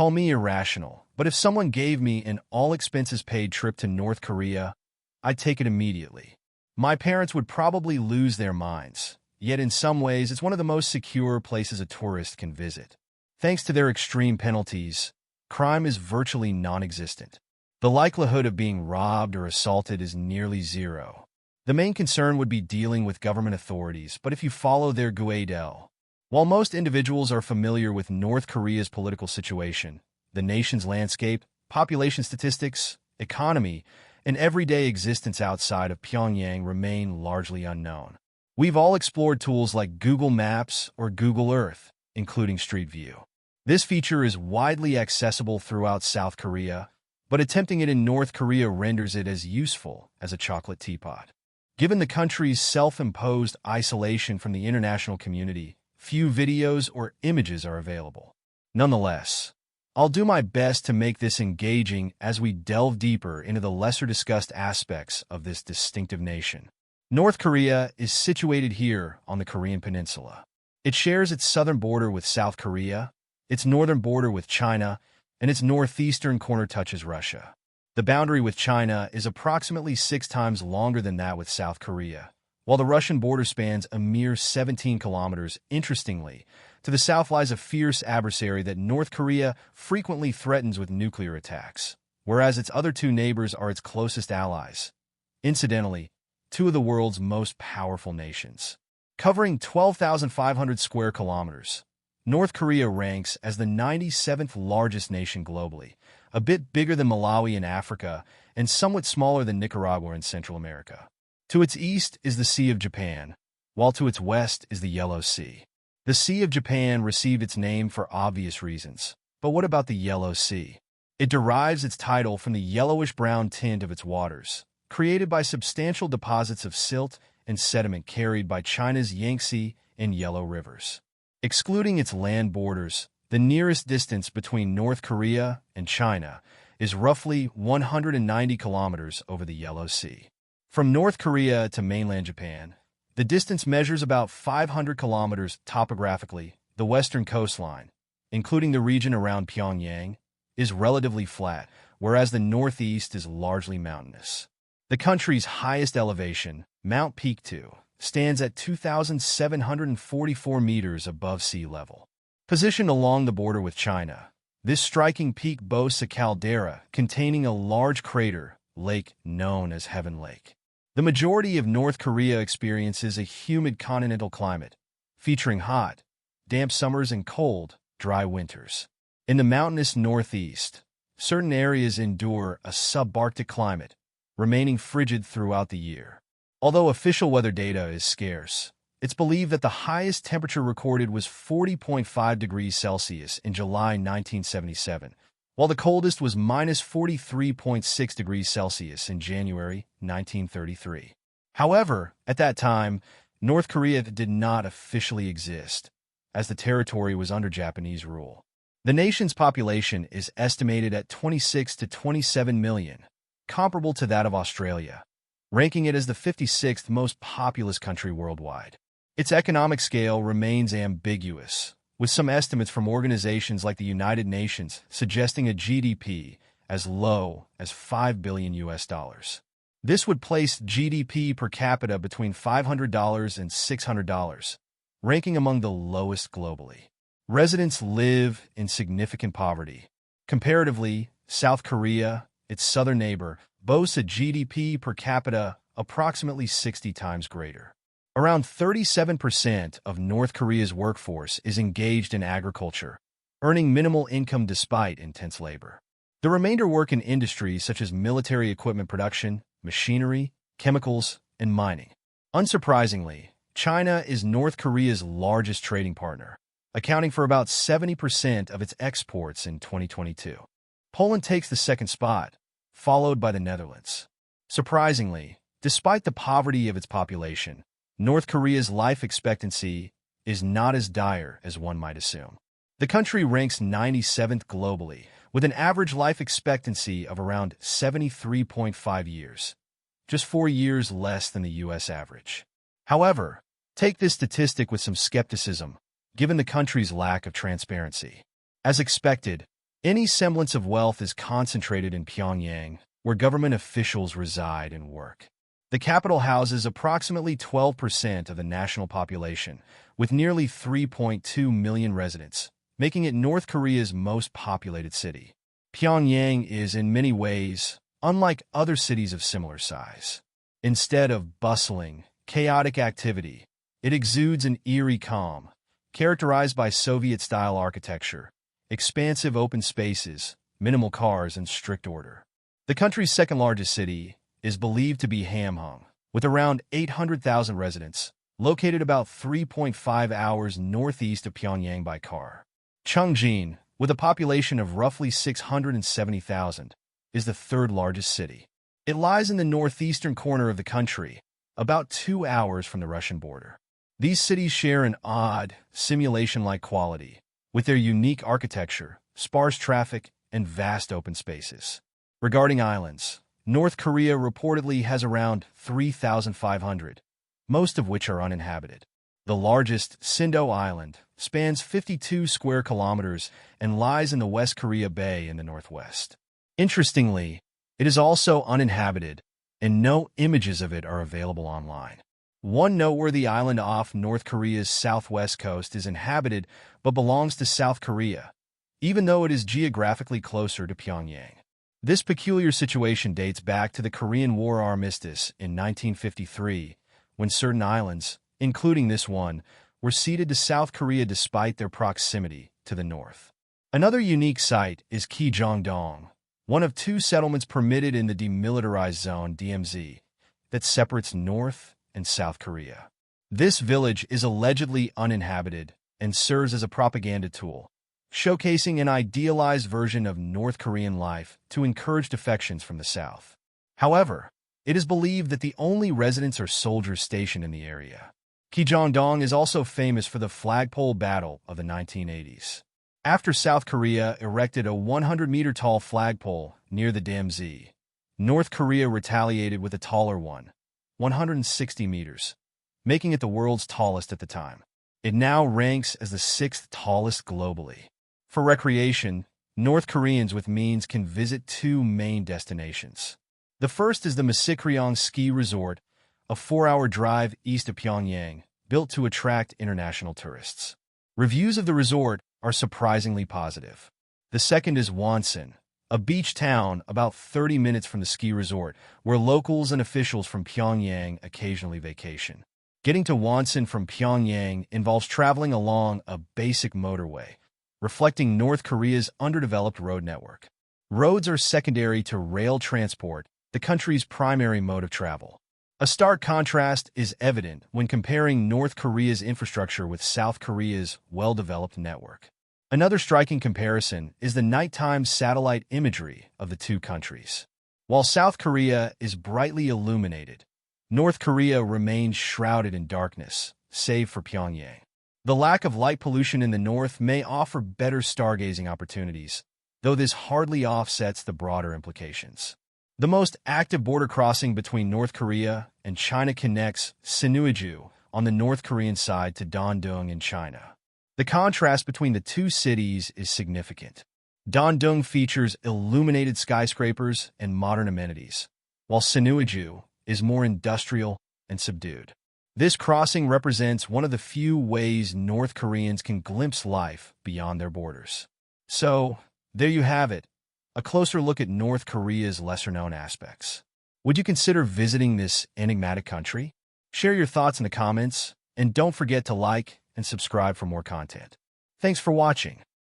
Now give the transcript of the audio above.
Call me irrational, but if someone gave me an all-expenses-paid trip to North Korea, I'd take it immediately. My parents would probably lose their minds, yet in some ways it's one of the most secure places a tourist can visit. Thanks to their extreme penalties, crime is virtually non-existent. The likelihood of being robbed or assaulted is nearly zero. The main concern would be dealing with government authorities, but if you follow their guidance. While most individuals are familiar with North Korea's political situation, the nation's landscape, population statistics, economy, and everyday existence outside of Pyongyang remain largely unknown. We've all explored tools like Google Maps or Google Earth, including Street View. This feature is widely accessible throughout South Korea, but attempting it in North Korea renders it as useful as a chocolate teapot. Given the country's self-imposed isolation from the international community, few videos or images are available. Nonetheless, I'll do my best to make this engaging as we delve deeper into the lesser-discussed aspects of this distinctive nation. North Korea is situated here on the Korean Peninsula. It shares its southern border with South Korea, its northern border with China, and its northeastern corner touches Russia. The boundary with China is approximately 6 times longer than that with South Korea, while the Russian border spans a mere 17 kilometers. Interestingly, to the south lies a fierce adversary that North Korea frequently threatens with nuclear attacks, whereas its other 2 neighbors are its closest allies. Incidentally, 2 of the world's most powerful nations. Covering 12,500 square kilometers, North Korea ranks as the 97th largest nation globally, a bit bigger than Malawi in Africa and somewhat smaller than Nicaragua in Central America. To its east is the Sea of Japan, while to its west is the Yellow Sea. The Sea of Japan received its name for obvious reasons, but what about the Yellow Sea? It derives its title from the yellowish-brown tint of its waters, created by substantial deposits of silt and sediment carried by China's Yangtze and Yellow rivers. Excluding its land borders, the nearest distance between North Korea and China is roughly 190 kilometers over the Yellow Sea. From North Korea to mainland Japan, the distance measures about 500 kilometers topographically. The western coastline, including the region around Pyongyang, is relatively flat, whereas the northeast is largely mountainous. The country's highest elevation, Mount Pektu, stands at 2,744 meters above sea level. Positioned along the border with China, this striking peak boasts a caldera containing a large crater lake known as Heaven Lake. The majority of North Korea experiences a humid continental climate, featuring hot, damp summers and cold, dry winters. In the mountainous northeast, certain areas endure a subarctic climate, remaining frigid throughout the year. Although official weather data is scarce, it's believed that the highest temperature recorded was 40.5 degrees Celsius in July 1977, while the coldest was minus 43.6 degrees Celsius in January 1933. However, at that time, North Korea did not officially exist, as the territory was under Japanese rule. The nation's population is estimated at 26 to 27 million, comparable to that of Australia, ranking it as the 56th most populous country worldwide. Its economic scale remains ambiguous, with some estimates from organizations like the United Nations suggesting a GDP as low as $5 billion. This would place GDP per capita between $500 and $600, ranking among the lowest globally. Residents live in significant poverty. Comparatively, South Korea, its southern neighbor, boasts a GDP per capita approximately 60 times greater. Around 37% of North Korea's workforce is engaged in agriculture, earning minimal income despite intense labor. The remainder work in industries such as military equipment production, machinery, chemicals, and mining. Unsurprisingly, China is North Korea's largest trading partner, accounting for about 70% of its exports in 2022. Poland takes the second spot, followed by the Netherlands. Surprisingly, despite the poverty of its population, North Korea's life expectancy is not as dire as one might assume. The country ranks 97th globally, with an average life expectancy of around 73.5 years, just 4 years less than the U.S. average. However, take this statistic with some skepticism, given the country's lack of transparency. As expected, Any semblance of wealth is concentrated in Pyongyang, where government officials reside and work. The capital houses approximately 12% of the national population, with nearly 3.2 million residents, making it North Korea's most populated city. Pyongyang is, in many ways, unlike other cities of similar size. Instead of bustling, chaotic activity, it exudes an eerie calm, characterized by Soviet-style architecture, expansive open spaces, minimal cars, and strict order. The country's second-largest city is believed to be Hamhung, with around 800,000 residents, located about 3.5 hours northeast of Pyongyang by car. Chongjin, with a population of roughly 670,000, is the third-largest city. It lies in the northeastern corner of the country, about 2 hours from the Russian border. These cities share an odd, simulation-like quality, with their unique architecture, sparse traffic, and vast open spaces. Regarding islands, North Korea reportedly has around 3,500, most of which are uninhabited. The largest, Sindo Island, spans 52 square kilometers and lies in the West Korea Bay in the northwest. Interestingly, it is also uninhabited, and no images of it are available online. One noteworthy island off North Korea's southwest coast is inhabited but belongs to South Korea, even though it is geographically closer to Pyongyang. This peculiar situation dates back to the Korean War armistice in 1953, when certain islands, including this one, were ceded to South Korea despite their proximity to the north. Another unique site is Kijongdong, one of 2 settlements permitted in the Demilitarized Zone (DMZ) that separates North and South Korea. This village is allegedly uninhabited and serves as a propaganda tool, showcasing an idealized version of North Korean life to encourage defections from the South. However, it is believed that the only residents are soldiers stationed in the area. Kijongdong is also famous for the flagpole battle of the 1980s. After South Korea erected a 100-meter-tall flagpole near the DMZ, North Korea retaliated with a taller one, 160 meters, making it the world's tallest at the time. It now ranks as the 6th tallest globally. For recreation, North Koreans with means can visit 2 main destinations. The first is the Masikryong Ski Resort, a 4-hour drive east of Pyongyang, built to attract international tourists. Reviews of the resort are surprisingly positive. The second is Wonsan, a beach town about 30 minutes from the ski resort, where locals and officials from Pyongyang occasionally vacation. Getting to Wonsan from Pyongyang involves traveling along a basic motorway, reflecting North Korea's underdeveloped road network. Roads are secondary to rail transport, the country's primary mode of travel. A stark contrast is evident when comparing North Korea's infrastructure with South Korea's well-developed network. Another striking comparison is the nighttime satellite imagery of the 2 countries. While South Korea is brightly illuminated, North Korea remains shrouded in darkness, save for Pyongyang. The lack of light pollution in the north may offer better stargazing opportunities, though this hardly offsets the broader implications. The most active border crossing between North Korea and China connects Sinuiju on the North Korean side to Dandong in China. The contrast between the 2 cities is significant. Dandong features illuminated skyscrapers and modern amenities, while Sinuiju is more industrial and subdued. This crossing represents one of the few ways North Koreans can glimpse life beyond their borders. So, there you have it, a closer look at North Korea's lesser-known aspects. Would you consider visiting this enigmatic country? Share your thoughts in the comments, and don't forget to like and subscribe for more content. Thanks for watching.